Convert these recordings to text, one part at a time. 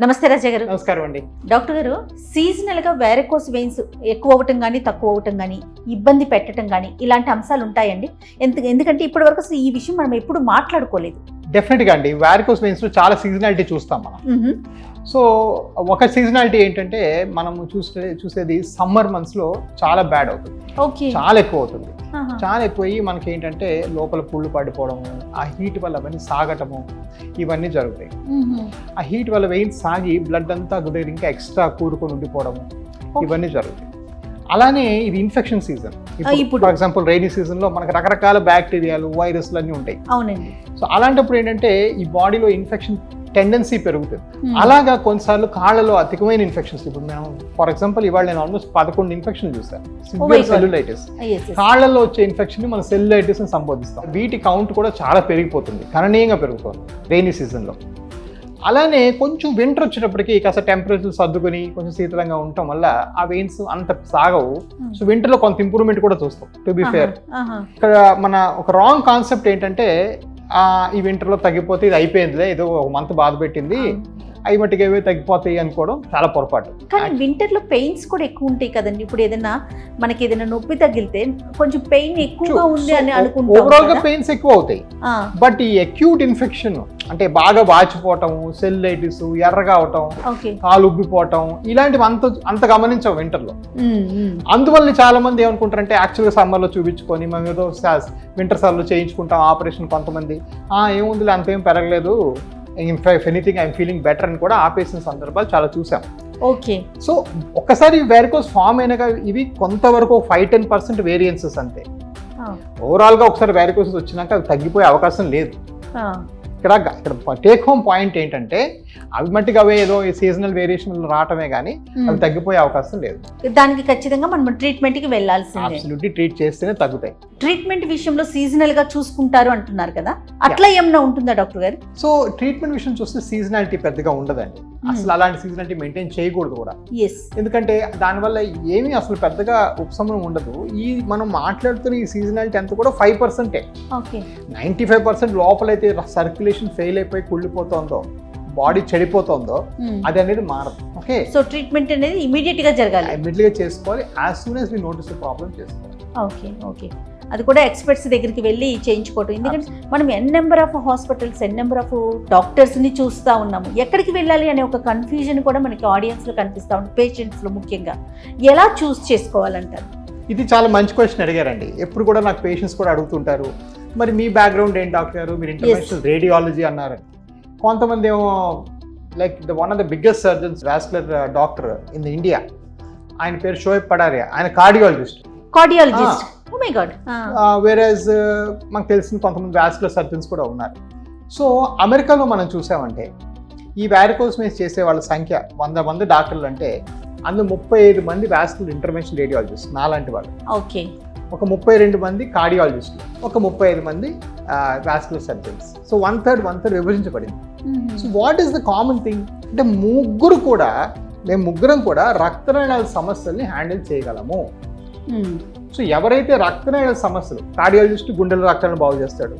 నమస్తే రాజా గారు. నమస్కారం అండి. డాక్టర్ గారు, సీజనల్ గా వారికోస్ వెయిన్స్ ఎక్కువ అవటం కానీ తక్కువ అవటం కానీ ఇబ్బంది పెట్టడం కానీ ఇలాంటి అంశాలు ఉంటాయండి? ఎందుకంటే ఇప్పటి వరకు అసలు ఈ విషయం మనం ఎప్పుడు మాట్లాడుకోలేదు. డెఫినెట్ గా అండి, వారికోస్ వెయిన్స్ లో చాలా సీజనాలిటీ చూస్తాం మనం. సో ఒక సీజనాలిటీ ఏంటంటే మనం చూసేది సమ్మర్ మంత్స్ లో చాలా బ్యాడ్ అవుతుంది. చాలా ఎక్కువ అవుతుంది. చాలా ఎక్కువయ్యి మనకి ఏంటంటే లోపల పుళ్ళు పడిపోవడము, ఆ హీట్ వల్ల అవన్నీ సాగటము, ఇవన్నీ జరుగుతాయి. ఆ హీట్ వల్ల వెయిన్స్ సాగి బ్లడ్ అంతా దగ్గర ఇంకా ఎక్స్ట్రా కూరుకొని ఉండిపోవడము, ఇవన్నీ జరుగుతాయి. అలానే ఇది ఇన్ఫెక్షన్ సీజన్. ఇప్పుడు ఫర్ ఎగ్జాంపుల్ రైనీ సీజన్ లో మనకు రకరకాల బ్యాక్టీరియాలు, వైరస్లు అన్నీ ఉంటాయి. అవునండి. సో అలాంటప్పుడు ఏంటంటే ఈ బాడీలో ఇన్ఫెక్షన్ టెండెన్సీ పెరుగుతుంది. అలాగా కొన్నిసార్లు కాళ్ళలో అధికమైన ఇన్ఫెక్షన్స్. ఇప్పుడు మేము ఫర్ ఎగ్జాంపుల్ ఇవాళ నేను ఆల్మోస్ట్ 11 ఇన్ఫెక్షన్ చూసాను. సివియర్ సెల్యులైటిస్, కాళ్ళల్లో వచ్చే ఇన్ఫెక్షన్ ని మనం సెల్యులైటిస్ అని సంబోధిస్తాం. వీటి కౌంట్ కూడా చాలా పెరిగిపోతుంది, గణనీయంగా పెరుగుతుంది రైనీ సీజన్లో. అలానే కొంచెం వింటర్ వచ్చేటప్పటికి కాస్త టెంపరేచర్ సర్దుకొని కొంచెం శీతలంగా ఉండటం వల్ల ఆ వెయిన్స్ అంత సాగవు. సో వింటర్ లో కొంత ఇంప్రూవ్మెంట్ కూడా చూస్తాం. టు బి ఫేర్, ఇక్కడ మన ఒక రాంగ్ కాన్సెప్ట్ ఏంటంటే ఈ వింటర్లో తగ్గిపోతే ఇది అయిపోయిందిలే, ఏదో ఒక మంత్ బాధ పెట్టింది, అవి మట్టికి ఏవో తగ్గిపోతాయి అనుకోవడం చాలా పొరపాటు. కానీ వింటర్ లో పెయిన్స్ కూడా ఎక్కువ ఉంటాయి కదండి. ఇప్పుడు మనకి ఏదైనా నొప్పి తగిలితే కొంచెం పెయిన్ ఎక్కువగా ఉంది అని అనుకుంటాం. ఓవరాల్ గా పెయిన్స్ ఎక్కువ అవుతాయి. బట్ ఈ అక్యూట్ ఇన్ఫెక్షన్ అంటే బాగా వాచిపోవటం, సెల్యులైటిస్, ఎర్రగా అవటం, కాలు ఉబ్బిపోవటం, ఇలాంటివి అంత గమనించాం వింటర్ లో. అందువల్ల చాలా మంది ఏమనుకుంటారంటే యాక్చువల్గా సమ్మర్ లో చూపించుకొని మేము ఏదో వింటర్ సమ్మర్ లో చేయించుకుంటాం ఆపరేషన్. కొంతమంది ఏముందిలే అంతేం పెరగలేదు, if anything I'm feeling better అని కూడా ఆపేసిన సందర్భాలు చాలా చూసాం. ఓకే. సో ఒక్కసారి వారికోస్ ఫామ్ అయినాక ఇవి కొంతవరకు 5-10% వేరియన్సెస్ అంతే. ఓవరాల్ గా ఒకసారి వారికోస్ వచ్చినాక అవి తగ్గిపోయే అవకాశం లేదు. ఇక్కడ టేక్ హోమ్ పాయింట్ ఏంటంటే అవి మట్టిగా అవే ఏదో సీజనల్ వేరియేషన్ రావటమే కానీ అవి తగ్గిపోయే అవకాశం లేదు. దానికి ఖచ్చితంగా మనం ట్రీట్మెంట్ కి వెళ్ళాల్సిందే. అబ్సల్యూట్లీ ట్రీట్ చేస్తేనే తగ్గుతాయి. ట్రీట్మెంట్ విషయంలో సీజనల్ గా చూసుకుంటారు అంటున్నారు కదా, అట్లా ఏమన్నా ఉంటుందా డాక్టర్ గారు? సో ట్రీట్మెంట్ విషయం చూస్తే సీజనాలిటీ పెద్దగా ఉండదండి. అసలు అలాంటి సీజనాలిటీ మెయింటైన్ చేయకూడదు కూడా. ఎందుకంటే దానివల్ల ఏమీ అసలు పెద్దగా ఉపశమనం ఉండదు. మనం మాట్లాడుతున్న ఈ సీజనాలిటీ అంతా కూడా 5%. 95% లోపలైతే సర్క్యులేషన్ ఫెయిల్ అయిపోయి కుళ్ళిపోతుందో, బాడీ చెడిపోతుందో అది అనేది మారదు. ఓకే. సో ట్రీట్మెంట్ అనేది ఇమీడియట్ గా జరగాలి, ఇమీడియట్ గా చేసుకోవాలి. As soon as we notice the problem చేసుకోవాలి. ఓకే. అది కూడా ఎక్స్పర్ట్స్ దగ్గరికి వెళ్ళి చేయించుకోవటం. ఎందుకంటే మనం N number of hospitals, N number of doctors ని చూస్తూ ఉన్నాము. ఎక్కడికి వెళ్ళాలి అనే ఒక కన్ఫ్యూజన్ కూడా మనకి ఆడియన్స్ లో కనిపిస్తూ ఉంటుంది, పేషెంట్స్ లో ముఖ్యంగా. ఎలా చూస్ చేసుకోవాలంటారు? ఇది చాలా మంచి క్వశ్చన్ అడిగారండి. ఎప్పుడు కూడా నాకు పేషెంట్స్ కూడా అడుగుతుంటారు, మరి మీ బ్యాక్గ్రౌండ్ ఏంటి డాక్టర్ గారు, మీరు ఇంటర్నేషనల్ రేడియాలజీ అన్నారు. కొంతమంది ఏమో like one of the biggest surgeons, vascular doctor in India, ఆయన పేరు షోయబ్ పడారియా, ఆయన కార్డియాలజిస్ట్. Oh my God. వేరేజ్ మనకు తెలిసిన కొంతమంది వాస్కులర్ సర్జన్స్ కూడా ఉన్నారు. సో అమెరికాలో మనం చూసామంటే ఈ వారికోస్ వెయిన్స్ చేసే వాళ్ళ సంఖ్య 100 మంది డాక్టర్లు అంటే అందులో 35 మంది వాస్కులర్ ఇంటర్వెన్షన్ రేడియాలజిస్ట్ నాలాంటి వాళ్ళు. ఓకే. ఒక 32 మంది కార్డియాలజిస్టులు, ఒక 35 మంది వాస్కులర్ సర్జన్స్. సో 1/3 విభజించబడింది. So what is the common thing అంటే మేము ముగ్గురం కూడా రక్తనాళాల సమస్యల్ని హ్యాండిల్ చేయగలము. సో ఎవరైతే రక్తనాళాల సమస్యలు, కార్డియాలజిస్ట్ గుండెల రక్తాలను బాగు చేస్తాడు,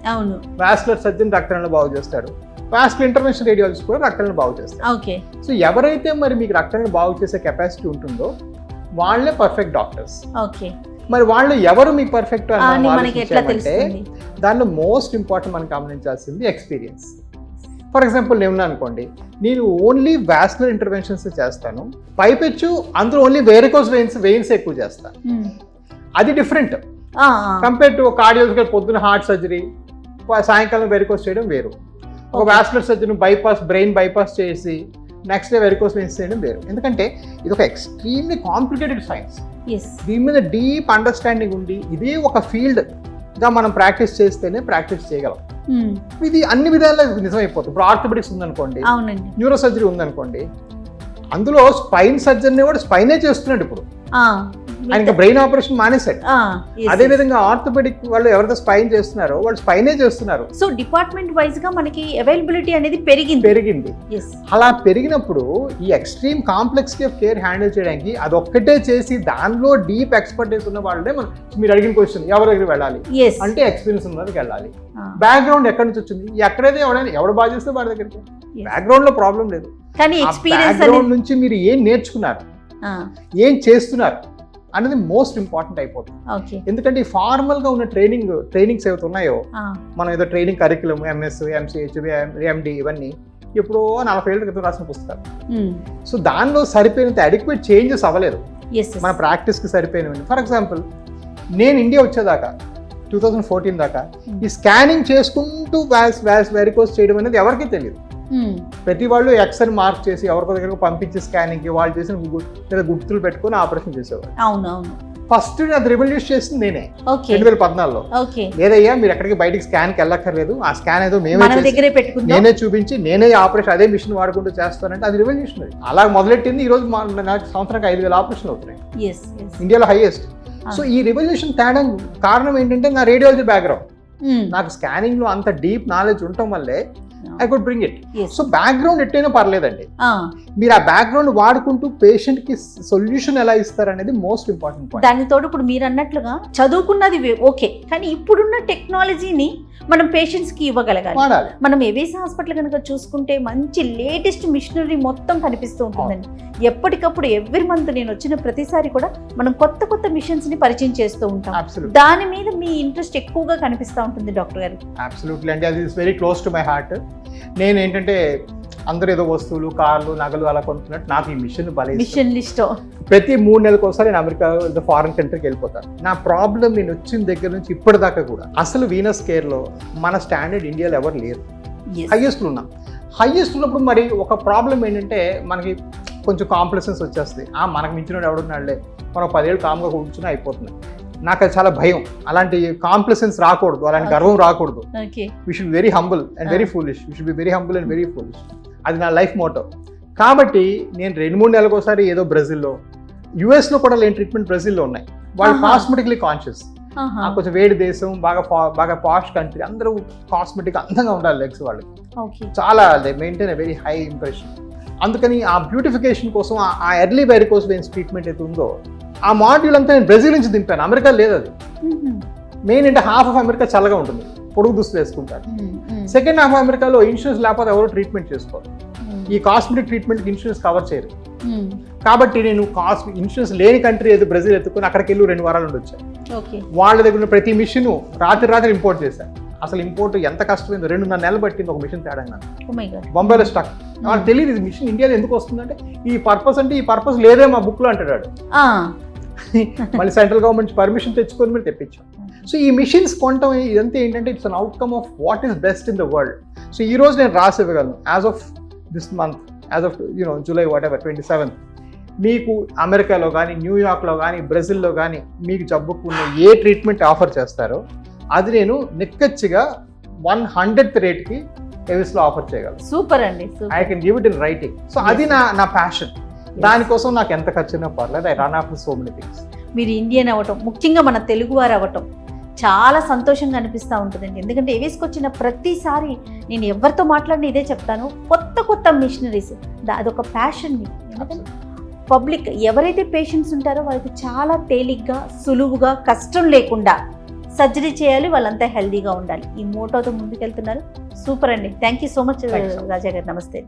వాస్కులర్ సర్జన్ రక్తనాళాలను బాగు చేస్తాడు, వాస్కులర్ ఇంటర్వెన్షన్ రేడియాలజిస్ట్ కూడా రక్తనాళాలను బాగు చేస్తాడు. సో ఎవరైతే మరి మీకు రక్తనాళాలను బాగు చేసే కెపాసిటీ ఉంటుందో వాళ్ళే పర్ఫెక్ట్ డాక్టర్స్. మరి వాళ్ళు ఎవరు మీకు పర్ఫెక్ట్ అంటే దానిలో మోస్ట్ ఇంపార్టెంట్ మనం గమనించాల్సింది ఎక్స్పీరియన్స్. ఫర్ ఎగ్జాంపుల్ నేను అనుకోండి, నేను ఓన్లీ వాస్కులర్ ఇంటర్వెన్షన్స్ చేస్తాను, పైపెచ్చు అందులో ఓన్లీ వారికోస్ వెయిన్స్ ఎక్కువ చేస్తాను. అది డిఫరెంట్ కంపేర్ టు కార్డియాలజికల్ పొద్దున హార్ట్ సర్జరీ, సాయంకాలం వారికోస్ చేయడం వేరు. ఒక వాస్కులర్ సర్జన్ బ్రెయిన్ బైపాస్ చేసి నెక్స్ట్ డే వారికోస్ వెయిన్స్ చేయడం వేరు. ఎందుకంటే ఇది ఒక ఎక్స్ట్రీమ్లీ కాంప్లికేటెడ్ సైన్స్. దీని మీద డీప్ అండర్స్టాండింగ్ ఉండి ఇదే ఒక ఫీల్డ్ గా మనం ప్రాక్టీస్ చేస్తేనే ప్రాక్టీస్ చేయగలం. ఇది అన్ని విధాలుగా నిజమైపోతుంది. ఇప్పుడు ఆర్థోపెడిక్స్ ఉందనుకోండి, న్యూరో సర్జరీ ఉందనుకోండి, అందులో స్పైన్ సర్జన్ కూడా స్పైనే చేస్తున్నాడు. ఇప్పుడు ఆయన బ్రెయిన్ ఆపరేషన్ మానేశాడు. అదే విధంగా ఆర్థోపెడిక్ వాళ్ళు ఎవరైతే స్పైన్ చేస్తున్నారో వాళ్ళు స్పైనే చేస్తున్నారు. సో డిపార్ట్మెంట్ వైజ్ గా మనకి అవైలబిలిటీ అనేది పెరిగింది. అలా పెరిగినప్పుడు ఈ extreme complexity of care handle చేయడానికి అదొక్కటే చేసి దానిలో డీప్ ఎక్స్పర్టైజ్ ఉన్న వాళ్ళే మీరు అడిగిన క్వశ్చన్ ఎవరి దగ్గర వెళ్ళాలి అంటే ఎక్స్పీరియన్స్ ఉన్న దగ్గరికి వెళ్ళాలి. బ్యాక్గ్రౌండ్ ఎక్కడి నుంచి వచ్చింది, ఎక్కడైతే ఎవడు బాగా చేస్తే వాడి దగ్గరికి. బ్యాక్గ్రౌండ్ లో ప్రాబ్లం లేదు. కానీ ఎక్స్పీరియన్స్ బ్యాక్గ్రౌండ్ నుంచి మీరు ఏం నేర్చుకున్నారు, ఏం చేస్తున్నారు అనేది మోస్ట్ ఇంపార్టెంట్ అయిపోతుంది. ఓకే. ఎందుకంటే ఈ ఫార్మల్ గా ఉన్న ట్రైనింగ్స్ ఏవైతే ఉన్నాయో, మనం ఏదో ట్రైనింగ్ కరికులం ఎంఎస్, ఎంసీహెచ్, ఎండి ఇవన్నీ ఎప్పుడో 40 ఏళ్ల క్రితం రాసిన పుస్తకాలు. సో దానిలో సరిపోయినంత అడిక్వేట్ చేంజెస్ అవ్వలేదు మన ప్రాక్టీస్ కి సరిపోయినవి. ఫర్ ఎగ్జాంపుల్, నేను ఇండియా వచ్చేదాకా 2014 దాకా ఈ స్కానింగ్ చేసుకుంటూ వెరికోస్ చేయడం అనేది ఎవరికీ తెలియదు. ప్రతి వాళ్ళు ఎక్స్ అని మార్క్ చేసి ఎవరికో దగ్గరకు పంపించి స్కానింగ్ కి వాళ్ళు చేసిన గుర్తులు పెట్టుకుని ఆపరేషన్ చేసేవారు. అవునవును. ఫస్ట్ అది రివల్యూట్ చేసింది నేనే 2014లో. లేదయ్యా మీరు ఎక్కడికి బయటికి స్కాన్ కి వెళ్ళక్కర్లేదు, ఆ స్కాన్ ఏదో నేనే చూపించి నేనే ఆపరేషన్ అదే మిషన్ వాడుకుంటూ చేస్తానంటే అది రివల్యూషనరీ. అలా మొదలెట్టింది. ఈ రోజు నాకు సంవత్సరానికి 5,000 ఆపరేషన్లు అవుతున్నాయి, ఇండియాలో హైయెస్ట్. సో ఈ రివల్యూషన్ తేడా కారణం ఏంటంటే నా రేడియాలజీ బ్యాక్గ్రౌండ్. నాకు స్కానింగ్ లో అంత డీప్ నాలెడ్జ్ ఉండటం వల్లే I could bring it. So background ఎట్టైనా పర్లేదండి, మీరు ఆ బ్యాక్గ్రౌండ్ వాడుకుంటూ పేషెంట్ కి సొల్యూషన్ ఎలా ఇస్తారు అనేది మోస్ట్ ఇంపార్టెంట్ పాయింట్. దానితో ఇప్పుడు మీరు అన్నట్లుగా చదువుకున్నది ఓకే, కానీ ఇప్పుడున్న టెక్నాలజీని మనం పేషెంట్స్ కి ఇవ్వగలగాలి. మనం ఏవేస్ హాస్పిటల్ కనుక చూసుకుంటే మంచి లేటెస్ట్ మిషనరీ మొత్తం కనిపిస్తూ ఉంటుందండి. ఎప్పటికప్పుడు ఎవ్రీ మంత్ నేను వచ్చిన ప్రతిసారి కూడా మనం కొత్త కొత్త మిషన్స్ ని పరిచయం చేస్తూ ఉంటాం. దాని మీద మీ ఇంట్రెస్ట్ ఎక్కువగా కనిపిస్తూ ఉంటుంది డాక్టర్ గారు. అబ్సల్యూట్లీ అండి, అది is very close to my heart. నేను ఏంటంటే అందరూ ఏదో వస్తువులు, కార్లు, నగలు అలా కొనుక్కున్నట్టు నాకు ఈ మిషన్ లిస్ట్ ప్రతి 3 నెలలకు ఒకసారి నేను అమెరికా ఫారెన్ కంట్రీకి వెళ్ళిపోతాను. నా ప్రాబ్లం నేను వచ్చిన దగ్గర నుంచి ఇప్పటిదాకా కూడా అసలు వీనస్ కేర్ లో మన స్టాండర్డ్ ఇండియాలో ఎవరు లేరు. హైయెస్ట్ ఉన్నాం. హైయెస్ట్ ఉన్నప్పుడు మరి ఒక ప్రాబ్లం ఏంటంటే మనకి కొంచెం కాంప్లెసెన్స్ వచ్చేస్తుంది. మనకు మించిన ఎవడున్నాడులే, మనం 10 ఏళ్ళు కామ్గా కూర్చుని అయిపోతుంది. నాకు అది చాలా భయం. అలాంటి కాంప్లెసెన్స్ రాకూడదు, అలాంటి గర్వం రాకూడదు. We should very humble and very foolish. We should be very humble and very foolish. అది నా లైఫ్ మోటో. కాబట్టి నేను 2-3 నెలలకు ఒకసారి ఏదో బ్రెజిల్లో, యుఎస్లో కూడా లేని ట్రీట్మెంట్ బ్రెజిల్లో ఉన్నాయి. వాళ్ళు కాస్మెటిక్లీ కాన్షియస్. కొంచెం వేడి దేశం, బాగా పాష్ కంట్రీ, అందరూ కాస్మెటిక్ అందంగా ఉండాలి లెగ్స్ వాళ్ళకి. చాలా they maintain very high impression. అందుకని ఆ బ్యూటిఫికేషన్ కోసం ఆ ఎర్లీ వెరికోస్ వెయిన్స్ ట్రీట్మెంట్ అయితే ఉందో ఆ మాడ్యూల్ అంతా నేను బ్రెజిల్ నుంచి దింపాను. అమెరికా లేదు అది. మెయిన్ అంటే హాఫ్ ఆఫ్ అమెరికా చల్లగా ఉంటుంది, పొడుగు దుస్తులు వేసుకుంటారు. సెకండ్ హాఫ్ అమెరికాలో ఇన్సూరెన్స్ లేకపోతే ఎవరు ట్రీట్మెంట్ చేసుకోరు. ఈ కాస్మెటిక్ ట్రీట్మెంట్ ఇన్సూరెన్స్ కవర్ చేయరు. కాబట్టి నేను ఇన్సూరెన్స్ లేని కంట్రీ ఏదో బ్రెజిల్ ఎత్తుకుని అక్కడికి వెళ్ళి 2 వారాలు ఉండొచ్చాను. వాళ్ళ దగ్గర ప్రతి మిషన్ రాత్రి ఇంపోర్ట్ చేశాను. అసలు ఇంపోర్ట్ ఎంత కష్టమైందో, 2.5 నెలలు పట్టింది ఒక మిషన్ తేడా. బొంబాయిలో స్టక్. వాళ్ళకి తెలియదు ఇది మిషన్ ఇండియాలో ఎందుకు వస్తుందంటే ఈ పర్పస్ అంటే ఈ పర్పస్ లేదే మా బుక్ లో అంటాడు. మళ్ళీ సెంట్రల్ గవర్నమెంట్ పర్మిషన్ తెచ్చుకొని మీరు తెప్పించాం. సో ఈ మిషన్స్ కొనటం ఇదంతా ఏంటంటే it's an outcome of what is best in the world. So ఈ రోజు నేను రాసి ఇవ్వగలను as of this month, as of July 27th మీకు అమెరికాలో కానీ, న్యూయార్క్లో కానీ, బ్రెజిల్లో కానీ మీకు జబ్బుకున్న ఏ ట్రీట్మెంట్ ఆఫర్ చేస్తారో అది నేను నిక్కచ్చిగా 100th రేట్కి ఎవిస్లో ఆఫర్ చేయగలను. సూపర్ అండి. I can give it in writing. So అది నా ప్యాషన్. దానికోసం నాకు ఎంత ఖర్చున్నా పర్లేదు. I run after so many things. మీరు ఇండియన్ అవ్వటం, ముఖ్యంగా మన తెలుగువారు అవ్వటం చాలా సంతోషంగా అనిపిస్తూ ఉంటుందండి. ఎందుకంటే ఏవేస్కి వచ్చిన ప్రతిసారి నేను ఎవరితో మాట్లాడిన ఇదే చెప్తాను, కొత్త మిషనరీస్. అదొక ప్యాషన్. ఎందుకంటే పబ్లిక్ ఎవరైతే పేషెంట్స్ ఉంటారో వాళ్ళకి చాలా తేలిగ్గా, సులువుగా, కష్టం లేకుండా సర్జరీ చేయాలి, వాళ్ళంతా హెల్దీగా ఉండాలి. ఈ మోటోతో ముందుకెళ్తున్నారు. సూపర్ అండి. థ్యాంక్ యూ సో మచ్ రాజా గారు. నమస్తే.